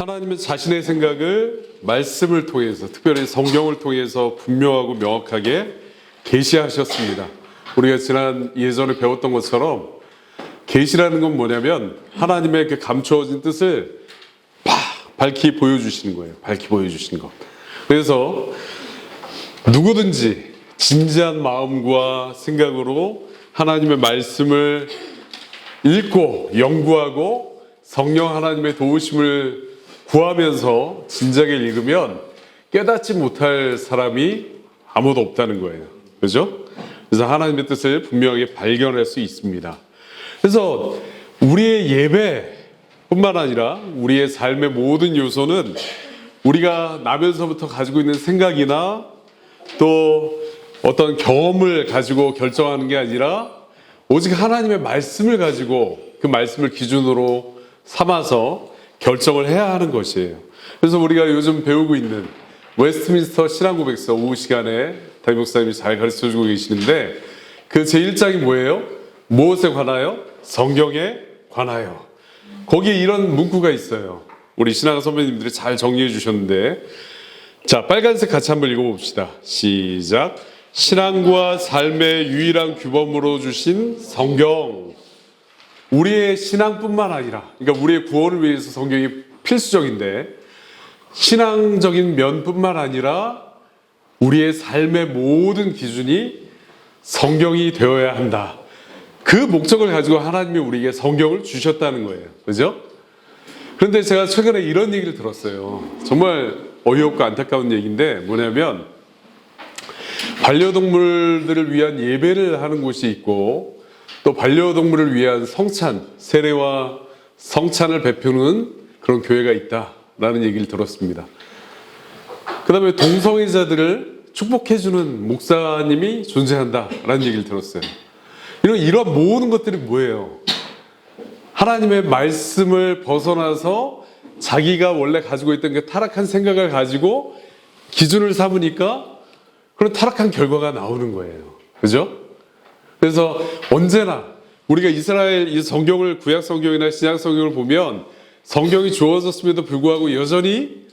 하나님은 자신의 생각을 말씀을 통해서, 특별히 성경을 통해서 분명하고 명확하게 계시하셨습니다. 우리가 지난 예전에 배웠던 것처럼 계시라는 건 뭐냐면 하나님의 그 감추어진 뜻을 밝히 보여주시는 거예요. 밝히 보여주시는 것. 그래서 누구든지 진지한 마음과 생각으로 하나님의 말씀을 읽고 연구하고 성령 하나님의 도우심을 구하면서 진작에 읽으면 깨닫지 못할 사람이 아무도 없다는 거예요. 그죠? 그래서 하나님의 뜻을 분명하게 발견할 수 있습니다. 그래서 우리의 예배뿐만 아니라 우리의 삶의 모든 요소는 우리가 나면서부터 가지고 있는 생각이나 또 어떤 경험을 가지고 결정하는 게 아니라 오직 하나님의 말씀을 가지고 그 말씀을 기준으로 삼아서 결정을 해야 하는 것이에요. 그래서 우리가 요즘 배우고 있는 웨스트민스터 신앙고백서 오후 시간에 담임 목사님이 잘 가르쳐주고 계시는데 그 제1장이 뭐예요? 무엇에 관하여? 성경에 관하여. 거기에 이런 문구가 있어요. 우리 신앙 선배님들이 잘 정리해 주셨는데, 자, 빨간색 같이 한번 읽어봅시다. 시작. 신앙과 삶의 유일한 규범으로 주신 성경. 우리의 신앙뿐만 아니라, 그러니까 우리의 구원을 위해서 성경이 필수적인데, 신앙적인 면뿐만 아니라 우리의 삶의 모든 기준이 성경이 되어야 한다. 그 목적을 가지고 하나님이 우리에게 성경을 주셨다는 거예요. 그죠? 그런데 제가 최근에 이런 얘기를 들었어요. 정말 어이없고 안타까운 얘기인데 뭐냐면 반려동물들을 위한 예배를 하는 곳이 있고 또 반려동물을 위한 성찬, 세례와 성찬을 베푸는 그런 교회가 있다라는 얘기를 들었습니다. 그 다음에 동성애자들을 축복해주는 목사님이 존재한다라는 얘기를 들었어요. 이런 모든 것들이 뭐예요? 하나님의 말씀을 벗어나서 자기가 원래 가지고 있던 그 타락한 생각을 가지고 기준을 삼으니까 그런 타락한 결과가 나오는 거예요. 그죠? 그래서 언제나 우리가 이스라엘 이 성경을 구약 성경이나 신약 성경을 보면 성경이 주어졌음에도 불구하고 여전히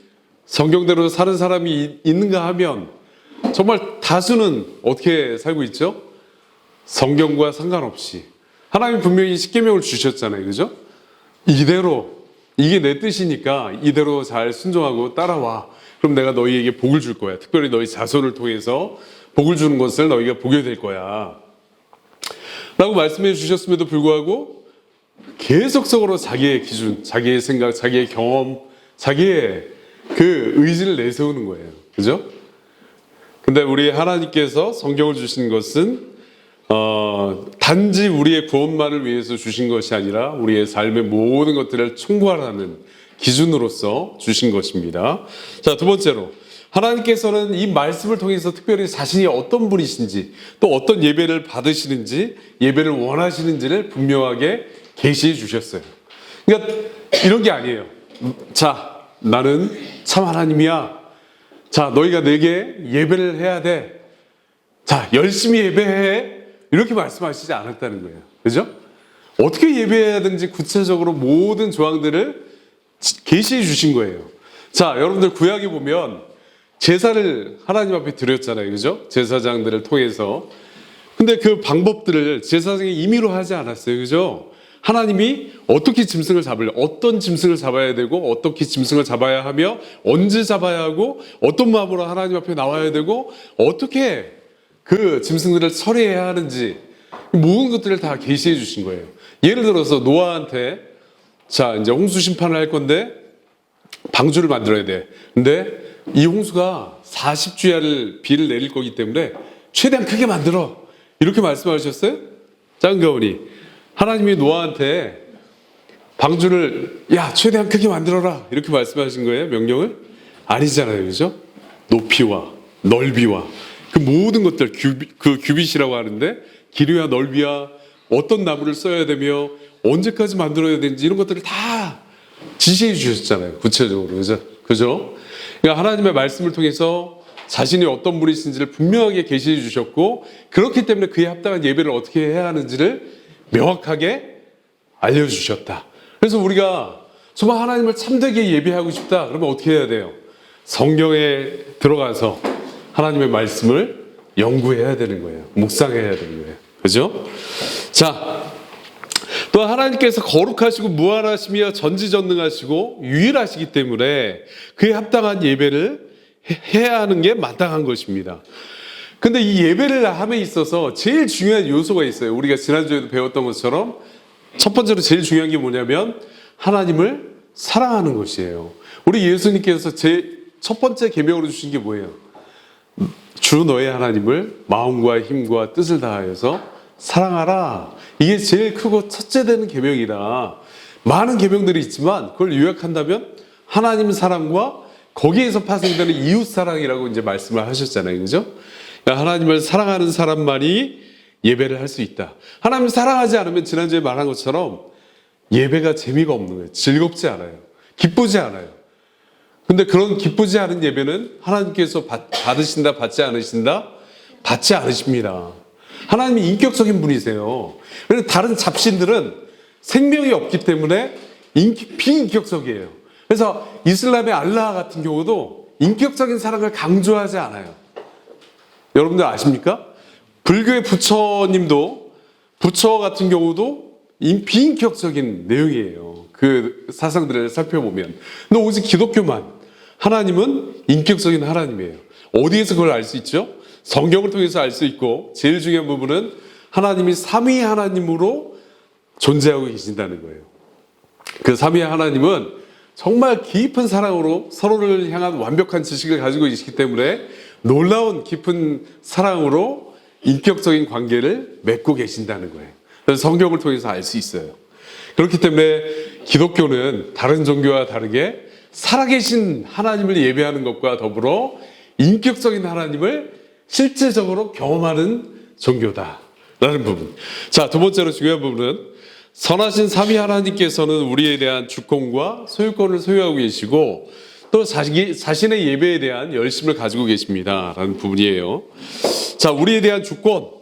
성경대로 사는 사람이 있는가 하면 정말 다수는 어떻게 살고 있죠? 성경과 상관없이. 하나님이 분명히 십계명을 주셨잖아요. 그죠? 이대로, 이게 내 뜻이니까 이대로 잘 순종하고 따라와. 그럼 내가 너희에게 복을 줄 거야. 특별히 너희 자손을 통해서 복을 주는 것을 너희가 보게 될 거야. 라고 말씀해 주셨음에도 불구하고 계속적으로 자기의 기준, 자기의 생각, 자기의 경험, 자기의 그 의지를 내세우는 거예요. 그죠? 근데 우리 하나님께서 성경을 주신 것은 단지 우리의 구원만을 위해서 주신 것이 아니라 우리의 삶의 모든 것들을 총괄하는 기준으로서 주신 것입니다. 자, 두 번째로 하나님께서는 이 말씀을 통해서 특별히 자신이 어떤 분이신지 또 어떤 예배를 받으시는지 예배를 원하시는지를 분명하게 계시해 주셨어요. 그러니까 이런 게 아니에요. 자, 나는 참 하나님이야. 자, 너희가 내게 예배를 해야 돼. 자, 열심히 예배해. 이렇게 말씀하시지 않았다는 거예요. 그죠? 어떻게 예배해야 되는지 구체적으로 모든 조항들을 계시해 주신 거예요. 자, 여러분들 구약에 보면 제사를 하나님 앞에 드렸잖아요. 그죠? 제사장들을 통해서. 근데 그 방법들을 제사장이 임의로 하지 않았어요. 그죠? 하나님이 어떻게 짐승을 잡을래? 어떤 짐승을 잡아야 되고 어떻게 짐승을 잡아야 하며 언제 잡아야 하고 어떤 마음으로 하나님 앞에 나와야 되고 어떻게 그 짐승들을 처리해야 하는지 모든 것들을 다 계시해 주신 거예요. 예를 들어서 노아한테 자, 이제 홍수 심판을 할 건데 방주를 만들어야 돼. 근데 이 홍수가 40주야를 비를 내릴 거기 때문에 최대한 크게 만들어. 이렇게 말씀하셨어요? 작은 가오니. 하나님이 노아한테 방주를 야, 최대한 크게 만들어라. 이렇게 말씀하신 거예요? 명령을? 아니잖아요. 그죠? 높이와 넓이와 그 모든 것들, 규빗이라고 하는데 길이와 넓이와 어떤 나무를 써야 되며 언제까지 만들어야 되는지 이런 것들을 다 지시해 주셨잖아요. 구체적으로. 그죠? 그러니까 하나님의 말씀을 통해서 자신이 어떤 분이신지를 분명하게 계시해 주셨고 그렇기 때문에 그에 합당한 예배를 어떻게 해야 하는지를 명확하게 알려주셨다. 그래서 우리가 정말 하나님을 참되게 예배하고 싶다. 그러면 어떻게 해야 돼요? 성경에 들어가서 하나님의 말씀을 연구해야 되는 거예요. 묵상해야 되는 거예요. 그죠? 자, 또 하나님께서 거룩하시고 무한하시며 전지전능하시고 유일하시기 때문에 그에 합당한 예배를 해야 하는 게 마땅한 것입니다. 근데 이 예배를 함에 있어서 제일 중요한 요소가 있어요. 우리가 지난주에도 배웠던 것처럼 첫 번째로 제일 중요한 게 뭐냐면 하나님을 사랑하는 것이에요. 우리 예수님께서 제 첫 번째 계명으로 주신 게 뭐예요? 주 너의 하나님을 마음과 힘과 뜻을 다하여서 사랑하라. 이게 제일 크고 첫째 되는 계명이라. 많은 계명들이 있지만 그걸 요약한다면 하나님 사랑과 거기에서 파생되는 이웃 사랑이라고 이제 말씀을 하셨잖아요. 그죠? 그러니까 하나님을 사랑하는 사람만이 예배를 할 수 있다. 하나님을 사랑하지 않으면 지난주에 말한 것처럼 예배가 재미가 없는 거예요. 즐겁지 않아요. 기쁘지 않아요. 근데 그런 기쁘지 않은 예배는 하나님께서 받으신다, 받지 않으신다? 받지 않으십니다. 하나님이 인격적인 분이세요. 그런데 다른 잡신들은 생명이 없기 때문에 비인격적이에요. 그래서 이슬람의 알라හ 같은 경우도 인격적인 사랑을 강조하지 않아요. 여러분들 아십니까? 불교의 부처님도, 부처 같은 경우도 비인격적인 내용이에요. 그 사상들을 살펴보면. 근데 오직 기독교만, 하나님은 인격적인 하나님이에요. 어디에서 그걸 알 수 있죠? 성경을 통해서 알 수 있고, 제일 중요한 부분은 하나님이 삼위 하나님으로 존재하고 계신다는 거예요. 그 삼위 하나님은 정말 깊은 사랑으로 서로를 향한 완벽한 지식을 가지고 계시기 때문에 놀라운 깊은 사랑으로 인격적인 관계를 맺고 계신다는 거예요. 그래서 성경을 통해서 알 수 있어요. 그렇기 때문에 기독교는 다른 종교와 다르게 살아계신 하나님을 예배하는 것과 더불어 인격적인 하나님을 실제적으로 경험하는 종교다라는 부분. 자, 두 번째로 중요한 부분은 선하신 삼위 하나님께서는 우리에 대한 주권과 소유권을 소유하고 계시고 또 자신의 예배에 대한 열심을 가지고 계십니다라는 부분이에요. 자, 우리에 대한 주권.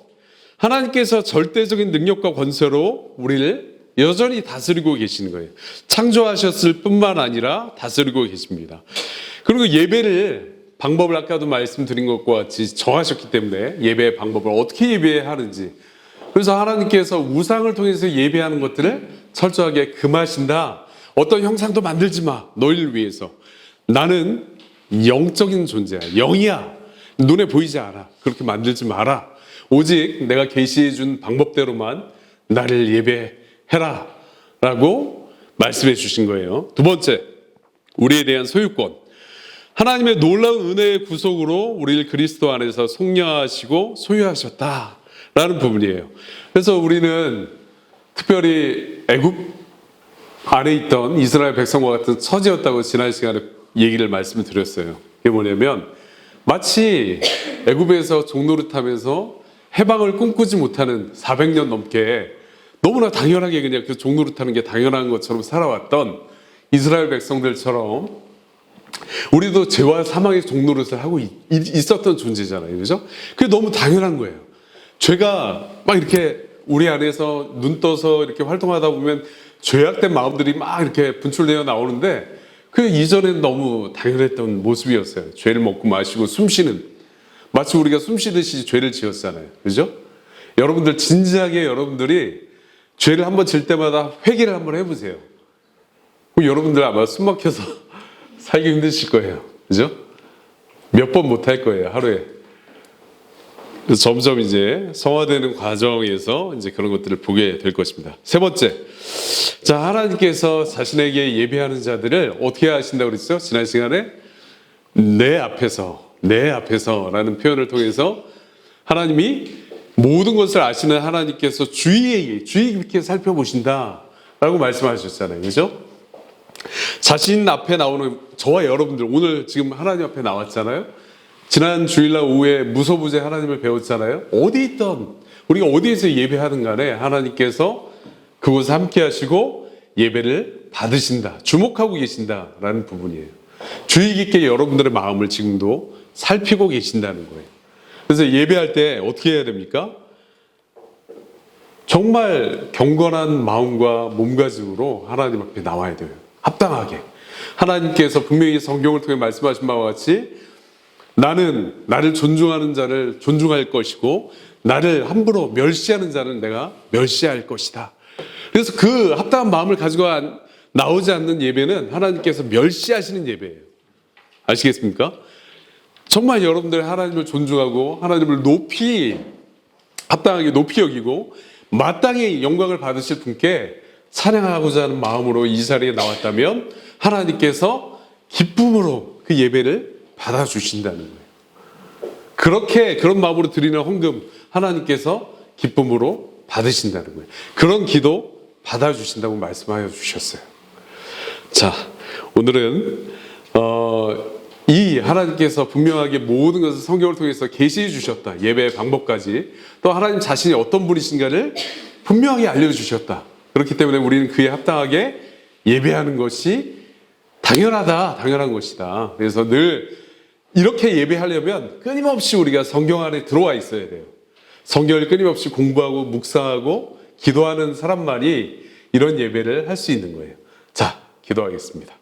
하나님께서 절대적인 능력과 권세로 우리를 여전히 다스리고 계시는 거예요. 창조하셨을 뿐만 아니라 다스리고 계십니다. 그리고 예배를 방법을 아까도 말씀드린 것과 같이 정하셨기 때문에 예배의 방법을 어떻게 예배해야 하는지. 그래서 하나님께서 우상을 통해서 예배하는 것들을 철저하게 금하신다. 어떤 형상도 만들지 마. 너희를 위해서. 나는 영적인 존재야. 영이야. 눈에 보이지 않아. 그렇게 만들지 마라. 오직 내가 계시해 준 방법대로만 나를 예배해라 라고 말씀해 주신 거예요. 두 번째, 우리에 대한 소유권. 하나님의 놀라운 은혜의 구속으로 우리를 그리스도 안에서 속량하시고 소유하셨다라는 부분이에요. 그래서 우리는 특별히 애굽 안에 있던 이스라엘 백성과 같은 처지였다고 지난 시간에 얘기를 말씀을 드렸어요. 그게 뭐냐면 마치 애굽에서 종노릇하면서 해방을 꿈꾸지 못하는 400년 넘게 너무나 당연하게 그냥 그 종노릇하는 게 당연한 것처럼 살아왔던 이스라엘 백성들처럼 우리도 죄와 사망의 종노릇을 하고 있었던 존재잖아요. 그죠? 그게 너무 당연한 거예요. 죄가 막 이렇게 우리 안에서 눈 떠서 이렇게 활동하다 보면 죄악된 마음들이 막 이렇게 분출되어 나오는데 그 이전에는 너무 당연했던 모습이었어요. 죄를 먹고 마시고 숨 쉬는. 마치 우리가 숨 쉬듯이 죄를 지었잖아요. 그죠? 여러분들 진지하게 여러분들이 죄를 한번 질 때마다 회개를 한번 해보세요. 그럼 여러분들 아마 숨 막혀서 살기 힘드실 거예요. 그죠? 몇 번 못 할 거예요, 하루에. 그래서 점점 이제 성화되는 과정에서 이제 그런 것들을 보게 될 것입니다. 세 번째. 자, 하나님께서 자신에게 예배하는 자들을 어떻게 하신다고 그랬죠? 지난 시간에 내 앞에서라는 표현을 통해서 하나님이 모든 것을 아시는 하나님께서 주의 깊게 살펴보신다라고 말씀하셨잖아요. 그죠? 자신 앞에 나오는 저와 여러분들 오늘 지금 하나님 앞에 나왔잖아요. 지난 주일날 오후에 무소부재 하나님을 배웠잖아요. 어디 있던 우리가 어디에서 예배하든 간에 하나님께서 그곳에 함께 하시고 예배를 받으신다. 주목하고 계신다라는 부분이에요. 주의 깊게 여러분들의 마음을 지금도 살피고 계신다는 거예요. 그래서 예배할 때 어떻게 해야 됩니까? 정말 경건한 마음과 몸가짐으로 하나님 앞에 나와야 돼요. 합당하게. 하나님께서 분명히 성경을 통해 말씀하신 바와 같이 나는 나를 존중하는 자를 존중할 것이고 나를 함부로 멸시하는 자는 내가 멸시할 것이다. 그래서 그 합당한 마음을 가지고 나오지 않는 예배는 하나님께서 멸시하시는 예배예요. 아시겠습니까? 정말 여러분들 하나님을 존중하고 하나님을 높이 합당하게 높이 여기고 마땅히 영광을 받으실 분께 찬양하고자 하는 마음으로 이 자리에 나왔다면 하나님께서 기쁨으로 그 예배를 받아주신다는 거예요. 그렇게 그런 마음으로 드리는 헌금 하나님께서 기쁨으로 받으신다는 거예요. 그런 기도 받아주신다고 말씀하여 주셨어요. 자, 오늘은 이 하나님께서 분명하게 모든 것을 성경을 통해서 계시해 주셨다. 예배의 방법까지. 또 하나님 자신이 어떤 분이신가를 분명하게 알려주셨다. 그렇기 때문에 우리는 그에 합당하게 예배하는 것이 당연한 것이다. 그래서 늘 이렇게 예배하려면 끊임없이 우리가 성경 안에 들어와 있어야 돼요. 성경을 끊임없이 공부하고 묵상하고 기도하는 사람만이 이런 예배를 할 수 있는 거예요. 자, 기도하겠습니다.